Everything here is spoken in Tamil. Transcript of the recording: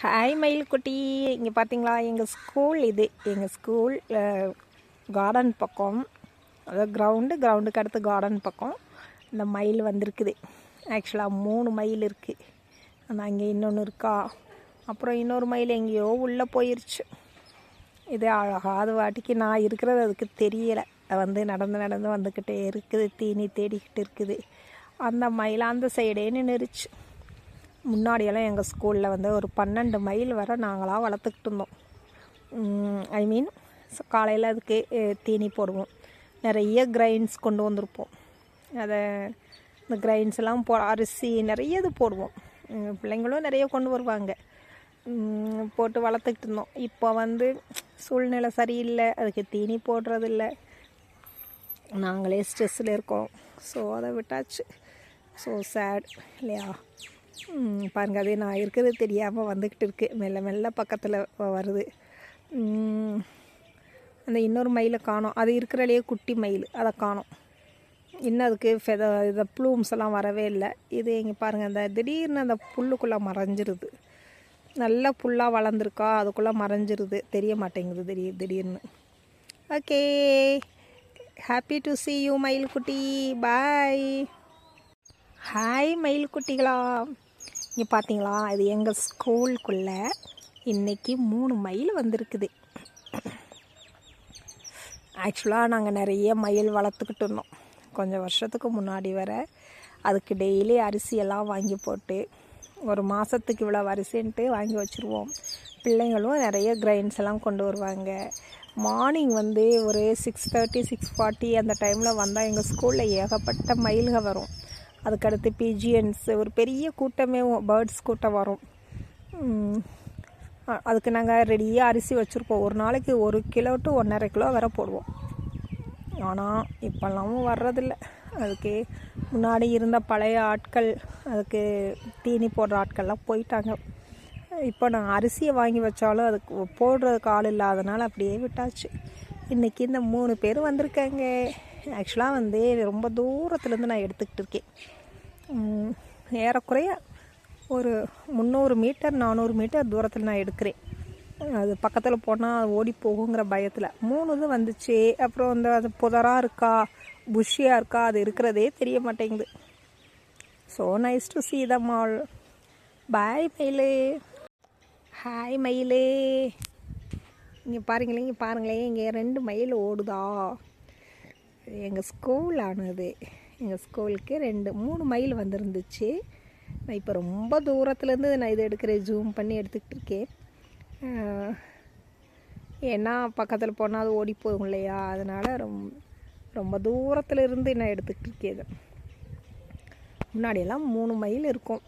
ஹாய் மயில்குட்டி, இங்கே பார்த்தீங்களா எங்கள் ஸ்கூல். இது எங்கள் ஸ்கூல் கார்டன் பக்கம், அதாவது கிரவுண்டுக்கு அடுத்து கார்டன் பக்கம் இந்த மயில் வந்திருக்குது. ஆக்சுவலாக 3 மயில் இருக்குது. ஆனால் அங்கே இன்னொன்று இருக்கா, அப்புறம் இன்னொரு மயில் எங்கேயோ உள்ளே போயிடுச்சு. இது அழகாத வாட்டிக்கு நான் இருக்கிறது அதுக்கு தெரியலை. நடந்து வந்துக்கிட்டே இருக்குது, தீனி தேடிக்கிட்டு இருக்குது. அந்த மயில் அந்த சைடே நின்றுச்சு. முன்னாடியெல்லாம் எங்கள் ஸ்கூலில் ஒரு 12 மயில் வரை நாங்களாக வளர்த்துக்கிட்டு இருந்தோம். காலையில் அதுக்கு தீனி போடுவோம். நிறைய கிரைன்ஸ் கொண்டு வந்திருப்போம். அதை இந்த கிரைன்ஸ் எல்லாம் அரிசி நிறைய இது போடுவோம். பிள்ளைங்களும் நிறைய கொண்டு வருவாங்க. போட்டு வளர்த்துக்கிட்டு இருந்தோம். இப்போ சூழ்நிலை சரியில்லை, அதுக்கு தீனி போடுறதில்ல. நாங்களே ஸ்ட்ரெஸ்ஸில் இருக்கோம். ஸோ அதை விட்டாச்சு. ஸோ சேட் இல்லையா? பாருங்கள், அதே நான் இருக்கிறது தெரியாமல் வந்துக்கிட்டு இருக்குது. மெல்ல மெல்ல பக்கத்தில் வருது. அந்த இன்னொரு மயிலை காணோம். அது இருக்கிறலையே குட்டி மயில், அதை காணோம். இன்னும் அதுக்கு இதை ப்ளூம்ஸ் எல்லாம் வரவே இல்லை. இது இங்கே பாருங்கள், அந்த திடீர்னு அந்த புல்லுக்குள்ளே மறைஞ்சிருது. நல்ல புல்லாக வளர்ந்துருக்கா, அதுக்குள்ளே மறைஞ்சிருது, தெரிய மாட்டேங்குது திடீர்னு. Okay, happy to see you மயில் குட்டி. பாய். ஹாய் மயில் குட்டிகளா, இங்கே பார்த்தீங்களா? இது எங்கள் ஸ்கூலுக்குள்ளே இன்றைக்கி 3 மயில் வந்திருக்குது. ஆக்சுவலாக நாங்கள் நிறைய மயில் வளர்த்துக்கிட்டு இருந்தோம். கொஞ்சம் வருஷத்துக்கு முன்னாடி அதுக்கு டெய்லி அரிசியெல்லாம் வாங்கி போட்டு ஒரு மாதத்துக்கு இவ்வளோ அரிசின்ட்டு வாங்கி வச்சுருவோம். பிள்ளைங்களும் நிறைய கிரைன்ஸ் எல்லாம் கொண்டு வருவாங்க. மார்னிங் ஒரு 6:30 6:40 அந்த டைமில் வந்தால் எங்கள் ஸ்கூலில் ஏகப்பட்ட மயில்கள் வரும். அதுக்கடுத்து பிஜிஎன்ஸ், ஒரு பெரிய கூட்டமே, பேர்ட்ஸ் கூட்டம் வரும். அதுக்கு நாங்கள் ரெடியாக அரிசி வச்சுருப்போம். ஒரு நாளைக்கு 1 கிலோ to 1.5 கிலோ வரை போடுவோம். ஆனால் இப்போல்லாமும் வர்றதில்லை. அதுக்கு முன்னாடி இருந்த பழைய ஆட்கள், அதுக்கு தீனி போடுற ஆட்கள்லாம் போயிட்டாங்க. இப்போ நான் அரிசியை வாங்கி வச்சாலும் அதுக்கு போடுறதுக்கு ஆள் இல்லாதனால அப்படியே விட்டாச்சு. இன்றைக்கி இந்த 3 பேர் வந்திருக்காங்க. ஆக்சுவலாக ரொம்ப தூரத்துலேருந்து நான் எடுத்துக்கிட்டு இருக்கேன். ஏறக்குறைய ஒரு 300 மீட்டர் 400 மீட்டர் தூரத்தில் நான் எடுக்கிறேன். அது பக்கத்தில் போனால் ஓடி போகுங்கிற பயத்தில் 3 இது வந்துச்சு. அப்புறம் அது புதராக இருக்கா, புஷ்ஷியாக இருக்கா, அது இருக்கிறதே தெரிய மாட்டேங்குது. So nice to see them all. பாய் மயிலே. ஹாய் மயிலே. இங்கே பாருங்களேன், இங்கே 2 மயில் ஓடுதா. எங்கள் ஸ்கூல் ஆனது. எங்கள் ஸ்கூலுக்கு 3 மயில் வந்துருந்துச்சு. நான் இப்போ ரொம்ப தூரத்துலேருந்து நான் இதை எடுக்கிறேன், ஜூம் பண்ணி எடுத்துக்கிட்டு இருக்கேன். ஏன்னா பக்கத்தில் போனால் அது ஓடி போகும் இல்லையா, அதனால் ரொம்ப தூரத்தில் இருந்து நான் எடுத்துக்கிட்டு இருக்கேன். இதை முன்னாடியெல்லாம் 3 மயில் இருக்கும்.